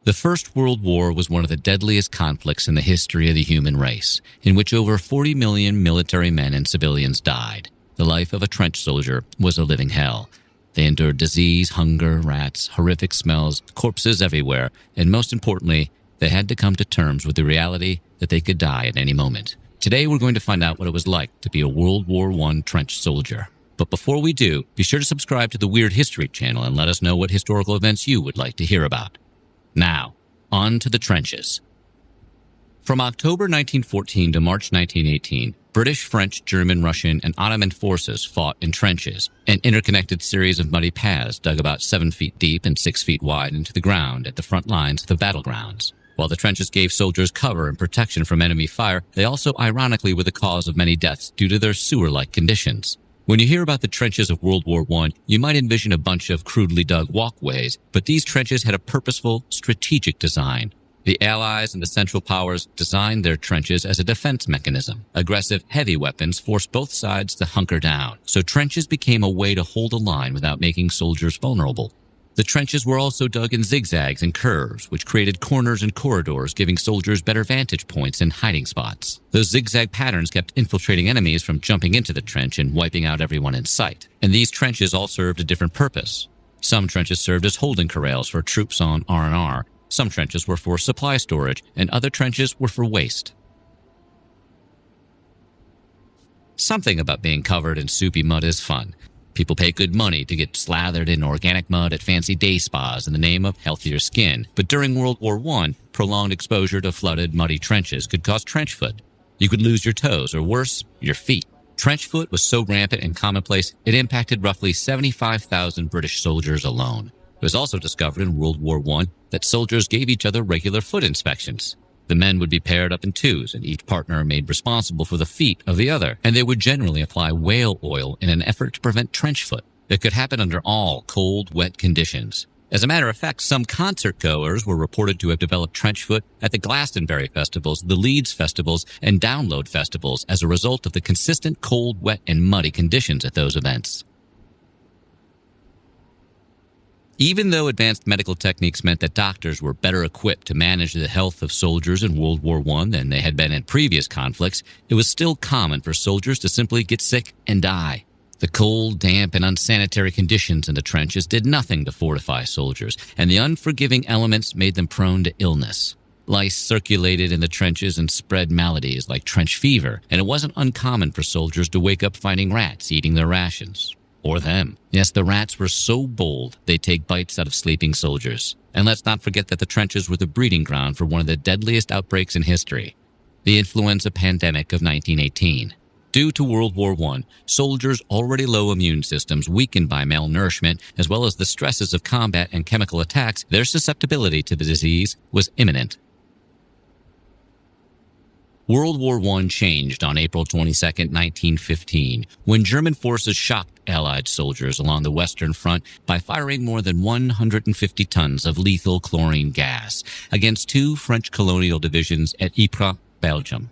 The First World War was one of the deadliest conflicts in the history of the human race, in which over 40 million military men and civilians died. The life of a trench soldier was a living hell. They endured disease, hunger, rats, horrific smells, corpses everywhere, and most importantly, they had to come to terms with the reality that they could die at any moment. Today we're going to find out what it was like to be a World War I trench soldier. But before we do, be sure to subscribe to the Weird History channel and let us know what historical events you would like to hear about. Now, on to the trenches. From October 1914 to March 1918, British, French, German, Russian, and Ottoman forces fought in trenches, an interconnected series of muddy paths dug about 7 feet deep and 6 feet wide into the ground at the front lines of the battlegrounds. While the trenches gave soldiers cover and protection from enemy fire, they also ironically were the cause of many deaths due to their sewer-like conditions. When you hear about the trenches of World War I, you might envision a bunch of crudely dug walkways, but these trenches had a purposeful, strategic design. The Allies and the Central Powers designed their trenches as a defense mechanism. Aggressive, heavy weapons forced both sides to hunker down, so trenches became a way to hold a line without making soldiers vulnerable. The trenches were also dug in zigzags and curves, which created corners and corridors, giving soldiers better vantage points and hiding spots. Those zigzag patterns kept infiltrating enemies from jumping into the trench and wiping out everyone in sight. And these trenches all served a different purpose. Some trenches served as holding corrals for troops on R&R, some trenches were for supply storage, and other trenches were for waste. Something about being covered in soupy mud is fun. People pay good money to get slathered in organic mud at fancy day spas in the name of healthier skin. But during World War I, prolonged exposure to flooded, muddy trenches could cause trench foot. You could lose your toes, or worse, your feet. Trench foot was so rampant and commonplace, it impacted roughly 75,000 British soldiers alone. It was also discovered in World War I that soldiers gave each other regular foot inspections. The men would be paired up in twos, and each partner made responsible for the feet of the other, and they would generally apply whale oil in an effort to prevent trench foot. It could happen under all cold, wet conditions. As a matter of fact, some concert goers were reported to have developed trench foot at the Glastonbury festivals, the Leeds festivals, and Download festivals as a result of the consistent cold, wet, and muddy conditions at those events. Even though advanced medical techniques meant that doctors were better equipped to manage the health of soldiers in World War I than they had been in previous conflicts, it was still common for soldiers to simply get sick and die. The cold, damp, and unsanitary conditions in the trenches did nothing to fortify soldiers, and the unforgiving elements made them prone to illness. Lice circulated in the trenches and spread maladies like trench fever, and it wasn't uncommon for soldiers to wake up finding rats eating their rations. Or them. Yes, the rats were so bold, they'd take bites out of sleeping soldiers. And let's not forget that the trenches were the breeding ground for one of the deadliest outbreaks in history, the influenza pandemic of 1918. Due to World War I, soldiers' already low immune systems, weakened by malnourishment, as well as the stresses of combat and chemical attacks, their susceptibility to the disease was imminent. World War I changed on April 22, 1915, when German forces shocked Allied soldiers along the Western Front by firing more than 150 tons of lethal chlorine gas against two French colonial divisions at Ypres, Belgium.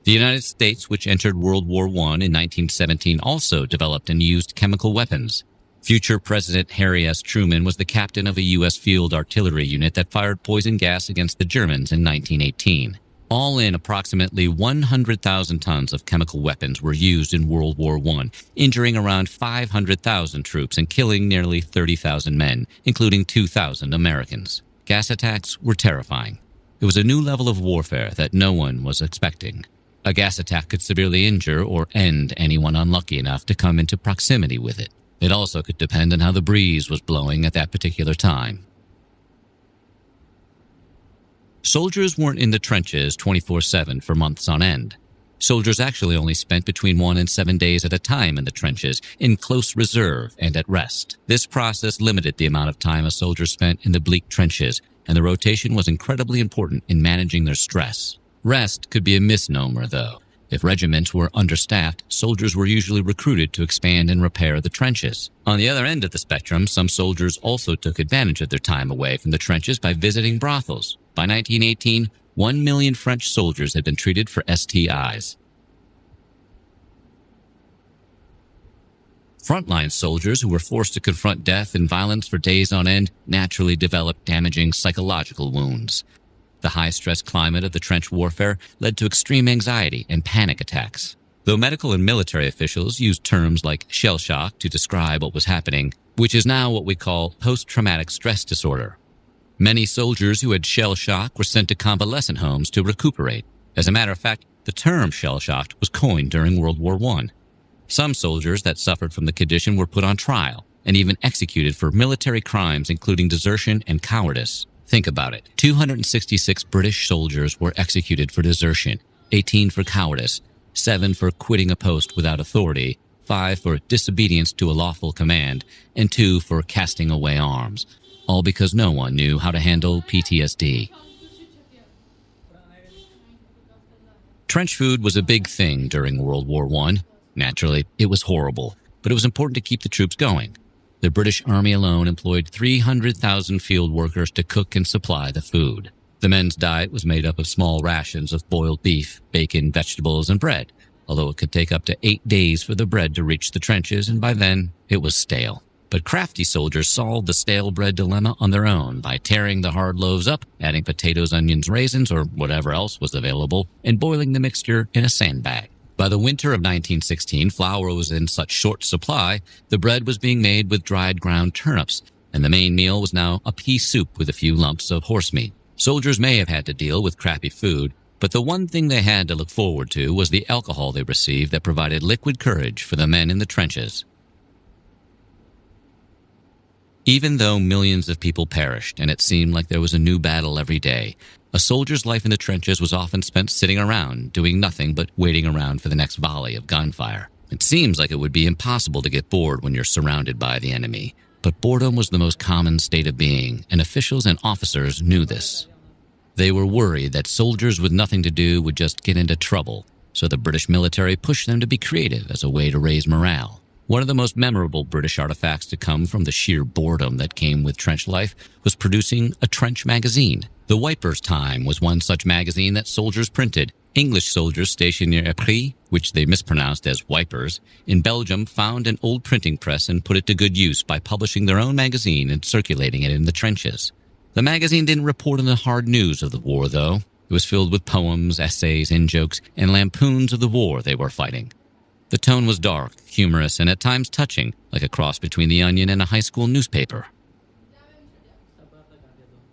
The United States, which entered World War I in 1917, also developed and used chemical weapons. Future President Harry S. Truman was the captain of a U.S. field artillery unit that fired poison gas against the Germans in 1918. All in, approximately 100,000 tons of chemical weapons were used in World War I, injuring around 500,000 troops and killing nearly 30,000 men, including 2,000 Americans. Gas attacks were terrifying. It was a new level of warfare that no one was expecting. A gas attack could severely injure or end anyone unlucky enough to come into proximity with it. It also could depend on how the breeze was blowing at that particular time. Soldiers weren't in the trenches 24/7 for months on end. Soldiers actually only spent between 1 and 7 days at a time in the trenches, in close reserve and at rest. This process limited the amount of time a soldier spent in the bleak trenches, and the rotation was incredibly important in managing their stress. Rest could be a misnomer, though. If regiments were understaffed, soldiers were usually recruited to expand and repair the trenches. On the other end of the spectrum, some soldiers also took advantage of their time away from the trenches by visiting brothels. By 1918, 1 million French soldiers had been treated for STIs. Frontline soldiers who were forced to confront death and violence for days on end naturally developed damaging psychological wounds. The high-stress climate of the trench warfare led to extreme anxiety and panic attacks. Though medical and military officials used terms like shell shock to describe what was happening, which is now what we call post-traumatic stress disorder. Many soldiers who had shell shock were sent to convalescent homes to recuperate. As a matter of fact, the term shell-shocked was coined during World War I. Some soldiers that suffered from the condition were put on trial and even executed for military crimes including desertion and cowardice. Think about it. 266 British soldiers were executed for desertion, 18 for cowardice, 7 for quitting a post without authority, 5 for disobedience to a lawful command, and 2 for casting away arms, all because no one knew how to handle PTSD. Trench food was a big thing during World War I. Naturally, it was horrible, but it was important to keep the troops going. The British Army alone employed 300,000 field workers to cook and supply the food. The men's diet was made up of small rations of boiled beef, bacon, vegetables, and bread, although it could take up to 8 days for the bread to reach the trenches, and by then, it was stale. But crafty soldiers solved the stale bread dilemma on their own by tearing the hard loaves up, adding potatoes, onions, raisins, or whatever else was available, and boiling the mixture in a sandbag. By the winter of 1916, flour was in such short supply, the bread was being made with dried ground turnips, and the main meal was now a pea soup with a few lumps of horse meat. Soldiers may have had to deal with crappy food, but the one thing they had to look forward to was the alcohol they received that provided liquid courage for the men in the trenches. Even though millions of people perished and it seemed like there was a new battle every day, a soldier's life in the trenches was often spent sitting around, doing nothing but waiting around for the next volley of gunfire. It seems like it would be impossible to get bored when you're surrounded by the enemy, but boredom was the most common state of being, and officials and officers knew this. They were worried that soldiers with nothing to do would just get into trouble, so the British military pushed them to be creative as a way to raise morale. One of the most memorable British artifacts to come from the sheer boredom that came with trench life was producing a trench magazine. The Wipers' Time was one such magazine that soldiers printed. English soldiers stationed near Ypres, which they mispronounced as Wipers, in Belgium found an old printing press and put it to good use by publishing their own magazine and circulating it in the trenches. The magazine didn't report on the hard news of the war, though. It was filled with poems, essays, in-jokes, and lampoons of the war they were fighting. The tone was dark, humorous, and at times touching, like a cross between The Onion and a high school newspaper.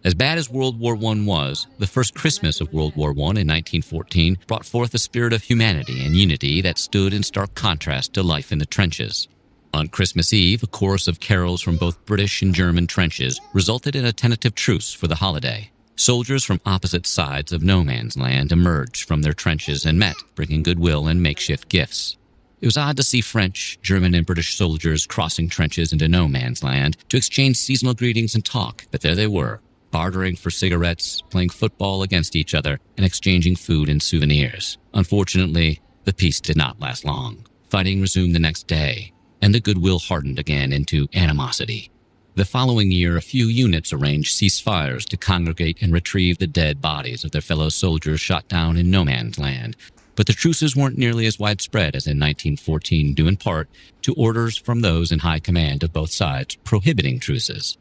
As bad as World War I was, the first Christmas of World War I in 1914 brought forth a spirit of humanity and unity that stood in stark contrast to life in the trenches. On Christmas Eve, a chorus of carols from both British and German trenches resulted in a tentative truce for the holiday. Soldiers from opposite sides of no man's land emerged from their trenches and met, bringing goodwill and makeshift gifts. It was odd to see French, German, and British soldiers crossing trenches into no man's land to exchange seasonal greetings and talk, but there they were, bartering for cigarettes, playing football against each other, and exchanging food and souvenirs. Unfortunately, the peace did not last long. Fighting resumed the next day, and the goodwill hardened again into animosity. The following year, a few units arranged ceasefires to congregate and retrieve the dead bodies of their fellow soldiers shot down in no man's land. But the truces weren't nearly as widespread as in 1914, due in part to orders from those in high command of both sides prohibiting truces.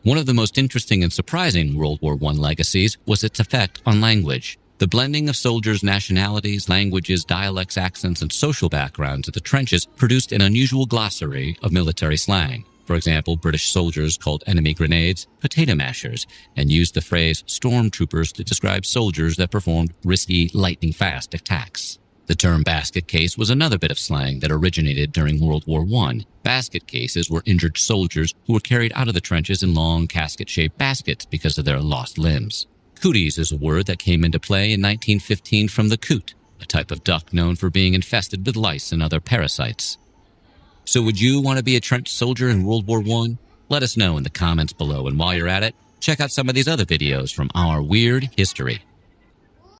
One of the most interesting and surprising World War I legacies was its effect on language. The blending of soldiers' nationalities, languages, dialects, accents, and social backgrounds at the trenches produced an unusual glossary of military slang. For example, British soldiers called enemy grenades potato mashers and used the phrase stormtroopers to describe soldiers that performed risky, lightning-fast attacks. The term basket case was another bit of slang that originated during World War I. Basket cases were injured soldiers who were carried out of the trenches in long, casket-shaped baskets because of their lost limbs. Cooties is a word that came into play in 1915 from the coot, a type of duck known for being infested with lice and other parasites. So would you want to be a trench soldier in World War I? Let us know in the comments below, and while you're at it, check out some of these other videos from our weird history.